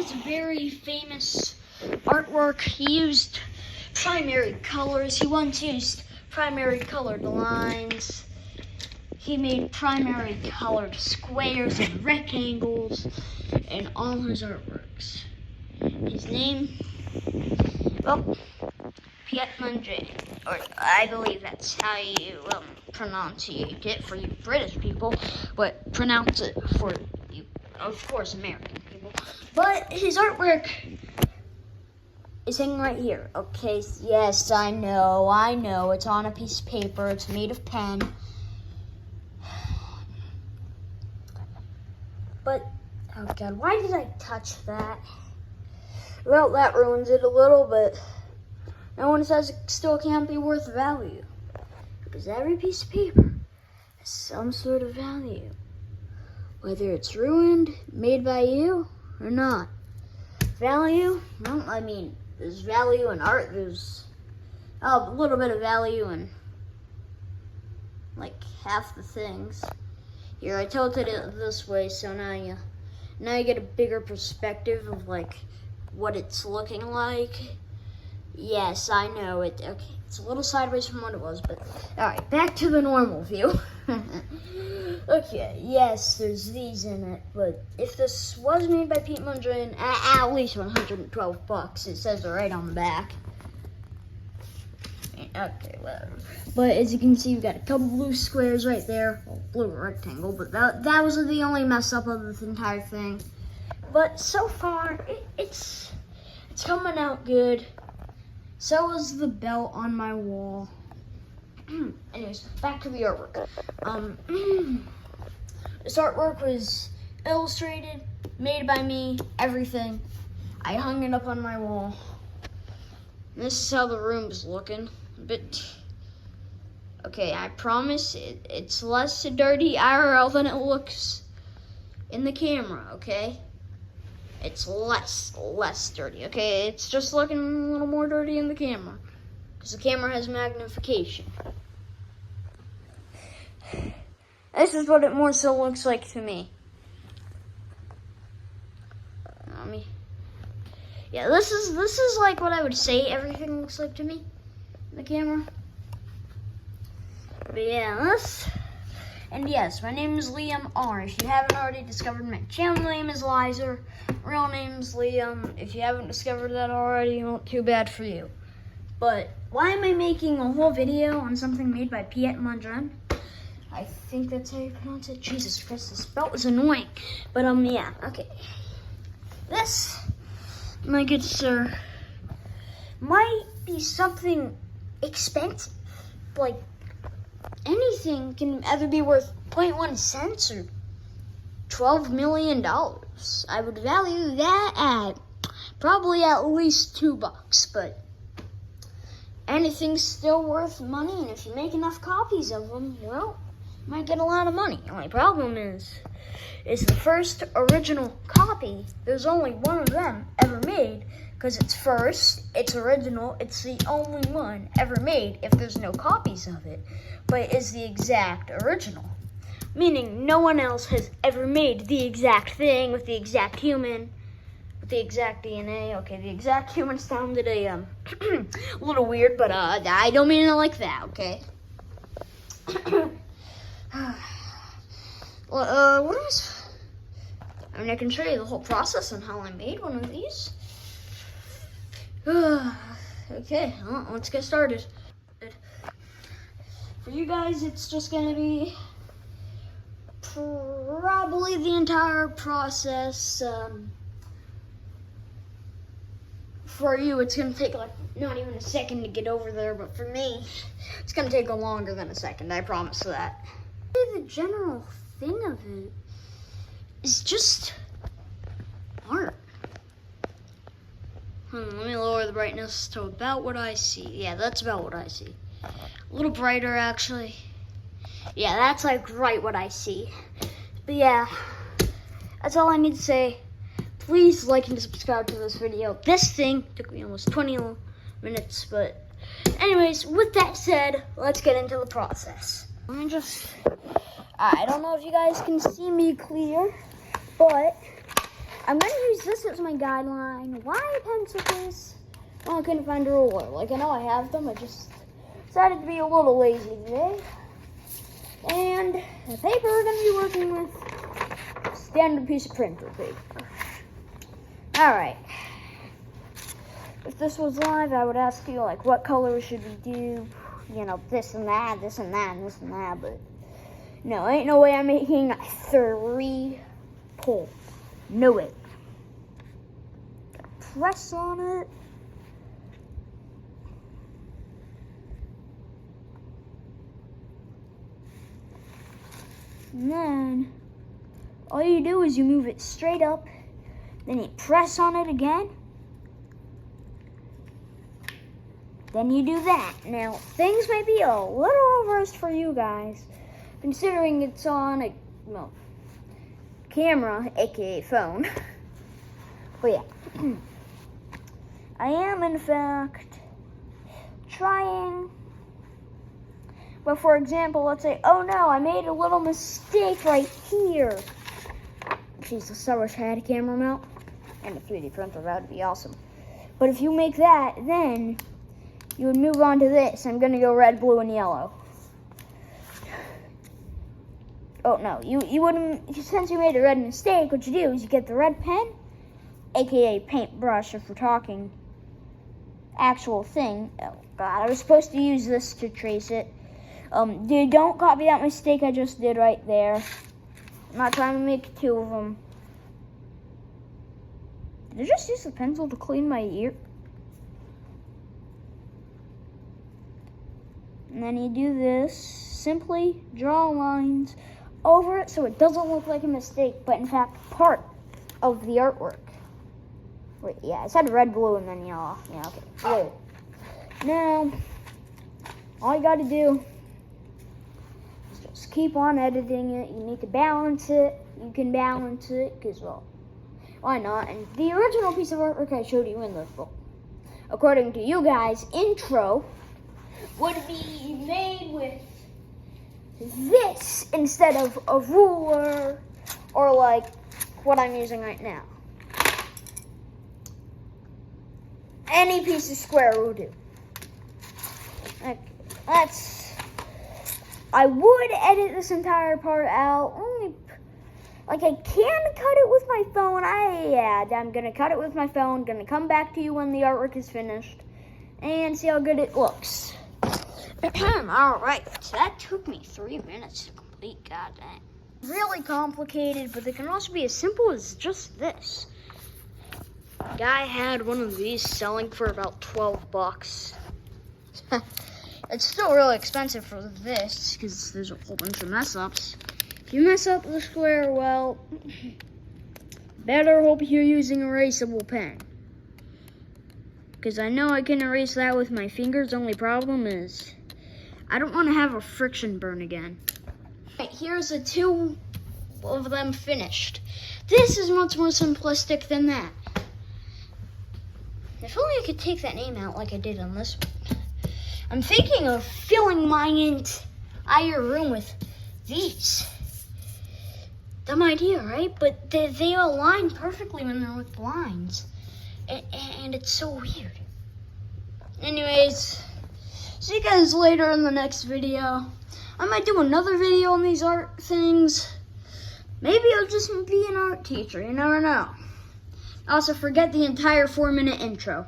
has a very famous artwork. He used primary colors. He once used primary colored lines. He made primary colored squares and rectangles in all his artworks. His name, well, Piet, or I believe that's how you pronunciate it for you British people, but pronounce it for you, of course, American people. But his artwork is hanging right here. Okay, yes, I know. It's on a piece of paper. It's made of pen. But, oh God, why did I touch that? Well, that ruins it a little, but no one says it still can't be worth value. Because every piece of paper has some sort of value. Whether it's ruined, made by you, or not. Value? Well, I mean, there's value in art. There's a little bit of value in, like, half the things. Here, I tilted it this way, so now you get a bigger perspective of, like, what it's looking like. Yes, I know it. Okay, it's a little sideways from what it was, but all right, back to the normal view. Okay, yes, there's these in it, but if this was made by Piet mondrian, at least $112. It says it right on the back. Okay, whatever. But as you can see, you've got a couple blue squares right there. Well, blue rectangle, but that was the only mess up of this entire thing. But so far, it's coming out good. So is the belt on my wall. Anyways, back to the artwork. This artwork was illustrated, made by me, everything. I hung it up on my wall. This is how the room's looking. A bit. Okay, I promise it's less dirty IRL than it looks in the camera, okay? It's less dirty, okay? It's just looking a little more dirty in the camera because the camera has magnification. This is what it more so looks like to me. Yeah, this is like what I would say everything looks like to me in the camera. But yeah, and yes, my name is Liam R. If you haven't already discovered, my channel name is Lizer. Real name is Liam. If you haven't discovered that already, well, too bad for you. But why am I making a whole video on something made by Piet mondrian? I think that's how you pronounce it. Jesus Christ, this belt was annoying. But yeah, okay. This, my good sir, might be something expensive. Like, anything can either be worth 0.1 cents or $12 million. I would value that at probably at least $2, but anything's still worth money, and if you make enough copies of them, well, you might get a lot of money. The only problem is the first original copy, there's only one of them ever made, because it's first, it's original, it's the only one ever made if there's no copies of it, but it is the exact original. Meaning no one else has ever made the exact thing with the exact human, with the exact DNA. Okay, the exact human sounded a little weird, but I don't mean it like that, okay? Well, I mean, I can show you the whole process on how I made one of these. Okay, well, let's get started. For you guys, it's just gonna be probably the entire process. For you, it's gonna take like not even a second to get over there, but for me, it's gonna take longer than a second, I promise that. The general thing of it is just art. Let me lower the brightness to about what I see. Yeah, that's about what I see. A little brighter, actually. Yeah, that's like right what I see. But yeah, that's all I need to say. Please like and subscribe to this video. This thing took me almost 20 minutes, but anyways, with that said, let's get into the process. Let me just, I don't know if you guys can see me clear, but I'm going to use this as my guideline. Why a pencil case? Well, I couldn't find a ruler. Like, I know I have them. I just decided to be a little lazy today. And the paper we're going to be working with, standard piece of printer paper. Alright. If this was live, I would ask you, like, what color should we do? You know, this and that, this and that, and this and that. But, no, ain't no way I'm making 3 poles. No way. Press on it. And then, all you do is you move it straight up. Then you press on it again. Then you do that. Now, things might be a little reversed for you guys, considering it's on a camera, aka phone. But yeah, I am in fact trying. But for example, let's say, oh no, I made a little mistake right here. Jesus, I wish I had a camera mount and a 3D printer. That would be awesome. But if you make that, then you would move on to this. I'm gonna go red, blue, and yellow. Oh no, you wouldn't, since you made a red mistake, what you do is you get the red pen, aka paintbrush if we're talking actual thing. Oh god, I was supposed to use this to trace it. Dude, don't copy that mistake I just did right there. I'm not trying to make 2 of them. Did I just use a pencil to clean my ear? And then you do this, simply draw lines over it so it doesn't look like a mistake, but in fact part of the artwork. Wait, yeah, I said red, blue, and then yellow. Yeah, okay, blue. Now, all you gotta do is just keep on editing it. You need to balance it. You can balance it, because, well, why not? And the original piece of artwork I showed you in the book, according to you guys, intro, would be made with this instead of a ruler or like what I'm using right now. Any piece of square will do. Okay, I would edit this entire part out. Only, like, I can cut it with my phone. I'm gonna cut it with my phone. Gonna come back to you when the artwork is finished and see how good it looks. Alright, that took me 3 minutes to complete, god dang. Really complicated, but they can also be as simple as just this. Guy had one of these selling for about 12 bucks. It's still really expensive for this, because there's a whole bunch of mess ups. If you mess up the square, well, better hope you're using an erasable pen. Because I know I can erase that with my fingers, only problem is I don't want to have a friction burn again. Right, here's the 2 of them finished. This is much more simplistic than that. If only I could take that name out like I did on this one. I'm thinking of filling my entire room with these. Dumb idea, right? But they align perfectly when they're with lines. And it's so weird. Anyways, see you guys later in the next video. I might do another video on these art things. Maybe I'll just be an art teacher, you never know. Also, forget the entire 4-minute intro.